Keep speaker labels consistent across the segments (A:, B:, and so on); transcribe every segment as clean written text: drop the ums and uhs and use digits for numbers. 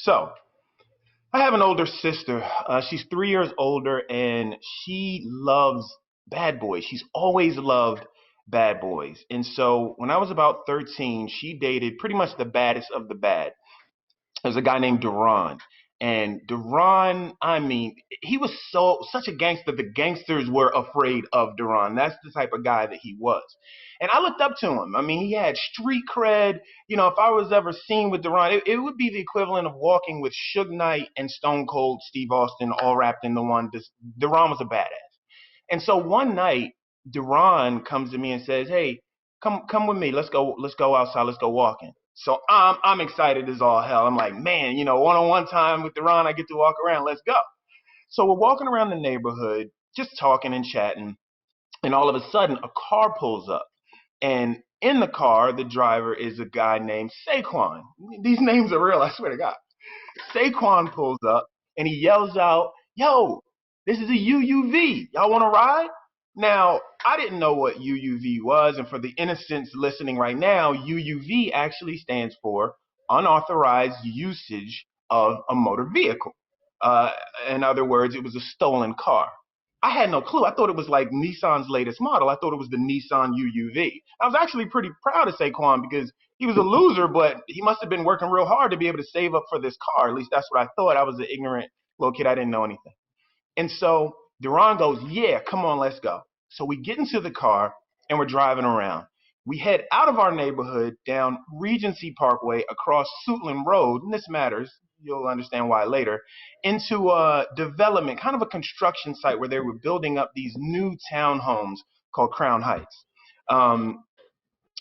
A: So I have an older sister. She's 3 years older, and she loves bad boys. She's always loved bad boys. And so when I was about 13, she dated pretty much the baddest of the bad. There's a guy named Duran. And Duran, I mean, he was such a gangster. The gangsters were afraid of Duran. That's the type of guy that he was. And I looked up to him. I mean, he had street cred. You know, if I was ever seen with Duran, it would be the equivalent of walking with Suge Knight and Stone Cold Steve Austin all wrapped into one. Duran was a badass. And so one night, Duran comes to me and says, "Hey, come with me. Let's go outside. Let's go walking." So I'm excited as all hell. I'm like, man, one-on-one time with Duran, I get to walk around. Let's go. So we're walking around the neighborhood, just talking and chatting, and all of a sudden, a car pulls up, and in the car, the driver is a guy named Saquon. These names are real, I swear to God. Saquon pulls up, and he yells out, "Yo, this is a UUV. Y'all want to ride?" Now, I didn't know what UUV was, and for the innocents listening right now, UUV actually stands for unauthorized usage of a motor vehicle. Uh, in other words, it was a stolen car. I had no clue. I thought it was like Nissan's latest model. I thought it was the Nissan UUV. I was actually pretty proud of Saquon because he was a loser, but he must have been working real hard to be able to save up for this car. At least that's what I thought. I was an ignorant little kid. I didn't know anything. And so Duran goes, "Yeah, come on, let's go." So we get into the car and we're driving around. We head out of our neighborhood down Regency Parkway across Suitland Road, and this matters, you'll understand why later, into a development, kind of a construction site where they were building up these new townhomes called Crown Heights. Um,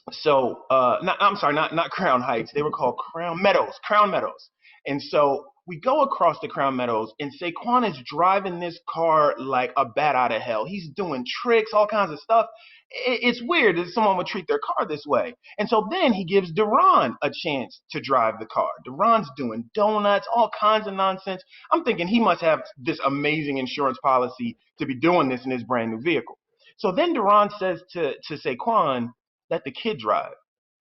A: I'm sorry, not Crown Heights. They were called Crown Meadows. Crown Meadows. And so we go across the Crown Meadows, and Saquon is driving this car like a bat out of hell. He's doing tricks, all kinds of stuff. It's weird that someone would treat their car this way. And so then he gives Duran a chance to drive the car. Duran's doing donuts, all kinds of nonsense. I'm thinking he must have this amazing insurance policy to be doing this in his brand new vehicle. So then Duran says to Saquon, "Let the kid drive."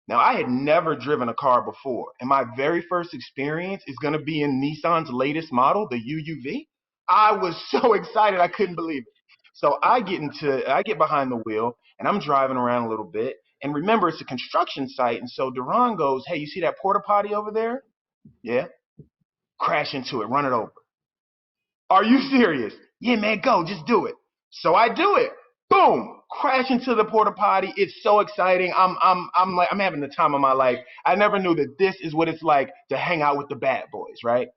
A: Now, I had never driven a car before, and my very first experience is going to be in Nissan's latest model, the UUV. I was so excited I couldn't believe it. So I get behind the wheel, and I'm driving around a little bit. And remember, it's a construction site, and so Duran goes, "Hey, you see that porta potty over there? Yeah, crash into it, run it over." "Are you serious?" "Yeah, man, go, just do it." So I do it. Boom! Crash into the porta potty. It's so exciting. I'm having the time of my life. I never knew that this is what it's like to hang out with the bad boys, right?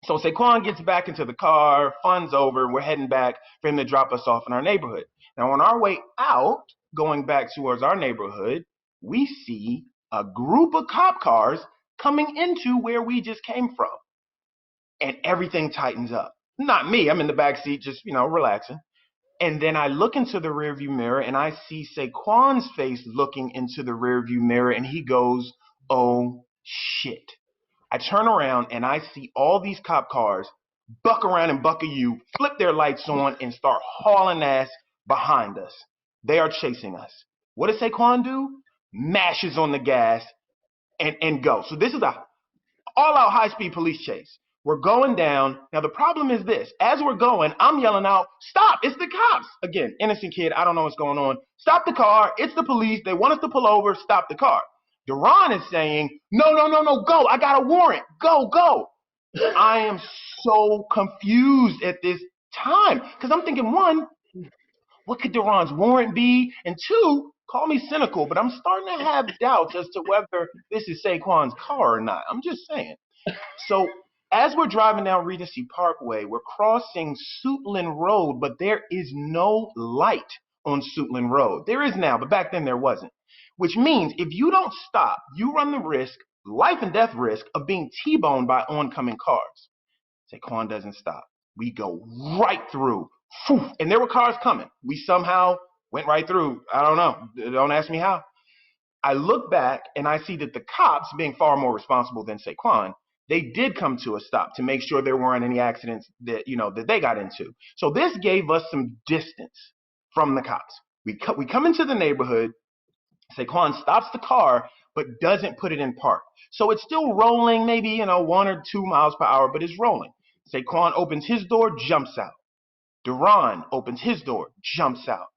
A: So Saquon gets back into the car, fun's over, we're heading back for him to drop us off in our neighborhood. Now on our way out, going back towards our neighborhood, we see a group of cop cars coming into where we just came from. And everything tightens up. Not me, I'm in the back seat just, relaxing. And then I look into the rearview mirror and I see Saquon's face looking into the rearview mirror, and he goes, "Oh shit." I turn around and I see all these cop cars buck around and buck a U, flip their lights on, and start hauling ass behind us. They are chasing us. What does Saquon do? Mashes on the gas and go. So this is a all-out high-speed police chase. We're going down. Now, the problem is this. As we're going, I'm yelling out, "Stop, it's the cops." Again, innocent kid, I don't know what's going on. "Stop the car, it's the police. They want us to pull over, stop the car." Duran is saying, "No, no, no, no, go. I got a warrant. Go, go." I am so confused at this time because I'm thinking, one, what could Duran's warrant be? And two, call me cynical, but I'm starting to have doubts as to whether this is Saquon's car or not. I'm just saying. So as we're driving down Regency Parkway, we're crossing Suitland Road, but there is no light on Suitland Road. There is now, but back then there wasn't. Which means if you don't stop, you run the risk, life and death risk, of being T-boned by oncoming cars. Saquon doesn't stop. We go right through. And there were cars coming. We somehow went right through. I don't know. Don't ask me how. I look back and I see that the cops, being far more responsible than Saquon, they did come to a stop to make sure there weren't any accidents that they got into. So this gave us some distance from the cops. We come into the neighborhood. Saquon stops the car, but doesn't put it in park. So it's still rolling, maybe, 1 or 2 miles per hour, but it's rolling. Saquon opens his door, jumps out. Duran opens his door, jumps out.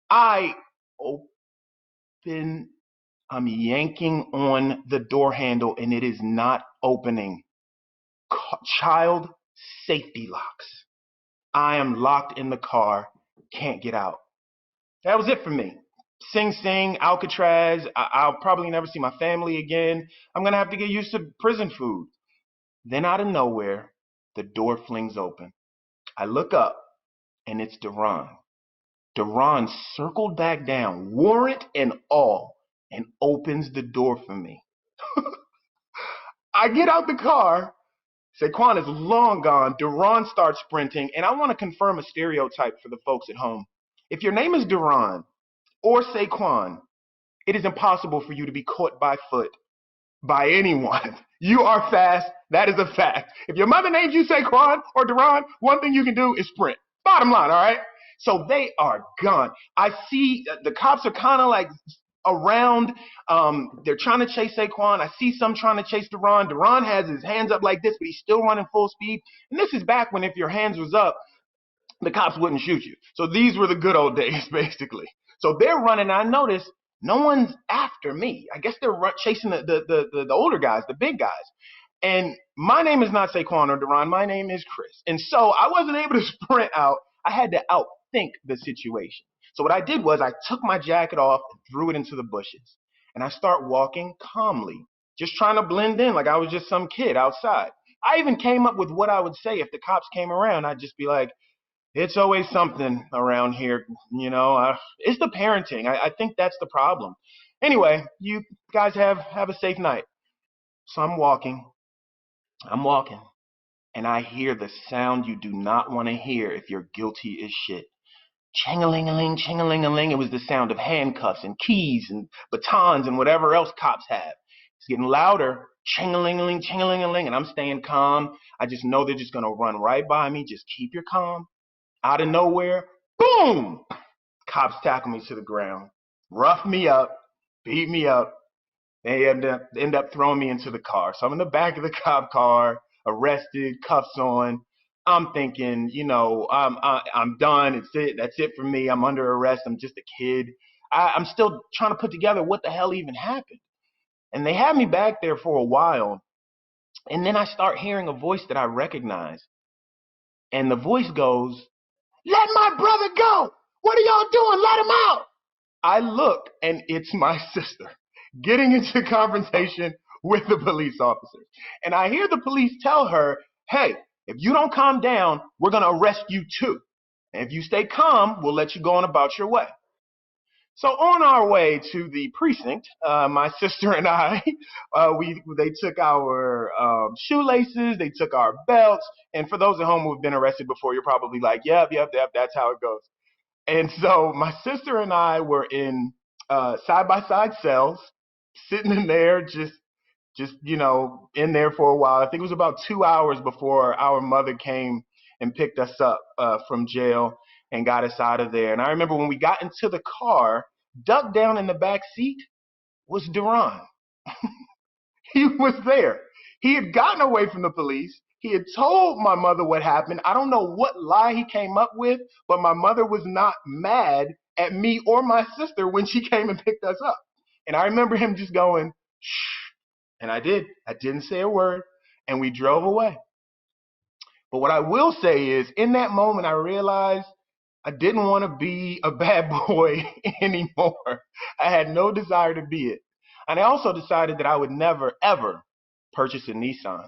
A: I open, I'm yanking on the door handle, and it is not opening. Child safety locks. I am locked in the car, can't get out. That was it for me. Sing Sing, Alcatraz. I'll probably never see my family again. I'm going to have to get used to prison food. Then out of nowhere, the door flings open. I look up, and it's Duran. Duran circled back down, warrant and all, and opens the door for me. I get out the car. Saquon is long gone. Duran starts sprinting, and I want to confirm a stereotype for the folks at home. If your name is Duran or Saquon, it is impossible for you to be caught by foot by anyone. You are fast. That is a fact. If your mother names you Saquon or Duran, one thing you can do is sprint. Bottom line, all right? So they are gone. I see the cops are kind of like around. They're trying to chase Saquon. I see some trying to chase Duran. Duran has his hands up like this, but he's still running full speed. And this is back when if your hands was up, the cops wouldn't shoot you. So these were the good old days, basically. So they're running. I notice no one's after me. I guess they're chasing the older guys, the big guys. And my name is not Saquon or Duran. My name is Chris. And so I wasn't able to sprint out. I had to outthink the situation. So what I did was I took my jacket off and threw it into the bushes. And I start walking calmly, just trying to blend in like I was just some kid outside. I even came up with what I would say if the cops came around. I'd just be like, it's always something around here, it's the parenting. I think that's the problem. Anyway, you guys have a safe night. So I'm walking, and I hear the sound you do not want to hear if you're guilty as shit. Ching-a-ling-a-ling, ching-a-ling-a-ling. It was the sound of handcuffs and keys and batons and whatever else cops have. It's getting louder. Ching-a-ling-a-ling, ching-a-ling-a-ling. And I'm staying calm. I just know they're just going to run right by me. Just keep your calm. Out of nowhere, boom! Cops tackle me to the ground. Rough me up. Beat me up. They end up throwing me into the car. So I'm in the back of the cop car, arrested, cuffs on. I'm thinking, I'm done. It's it. That's it for me. I'm under arrest. I'm just a kid. I'm still trying to put together what the hell even happened. And they had me back there for a while. And then I start hearing a voice that I recognize. And the voice goes, "Let my brother go! What are y'all doing? Let him out!" I look, and it's my sister getting into confrontation with the police officers. And I hear the police tell her, "Hey, if you don't calm down, we're going to arrest you too. And if you stay calm, we'll let you go on about your way." So on our way to the precinct, my sister and I, they took our shoelaces, they took our belts. And for those at home who have been arrested before, you're probably like, yep, that's how it goes. And so my sister and I were in side-by-side cells, sitting in there, just in there for a while. I think it was about 2 hours before our mother came and picked us up from jail and got us out of there. And I remember when we got into the car, ducked down in the back seat was Duran. He was there. He had gotten away from the police. He had told my mother what happened. I don't know what lie he came up with, but my mother was not mad at me or my sister when she came and picked us up. And I remember him just going, shh. And I did. I didn't say a word. And we drove away. But what I will say is, in that moment, I realized I didn't want to be a bad boy anymore. I had no desire to be it. And I also decided that I would never, ever purchase a Nissan.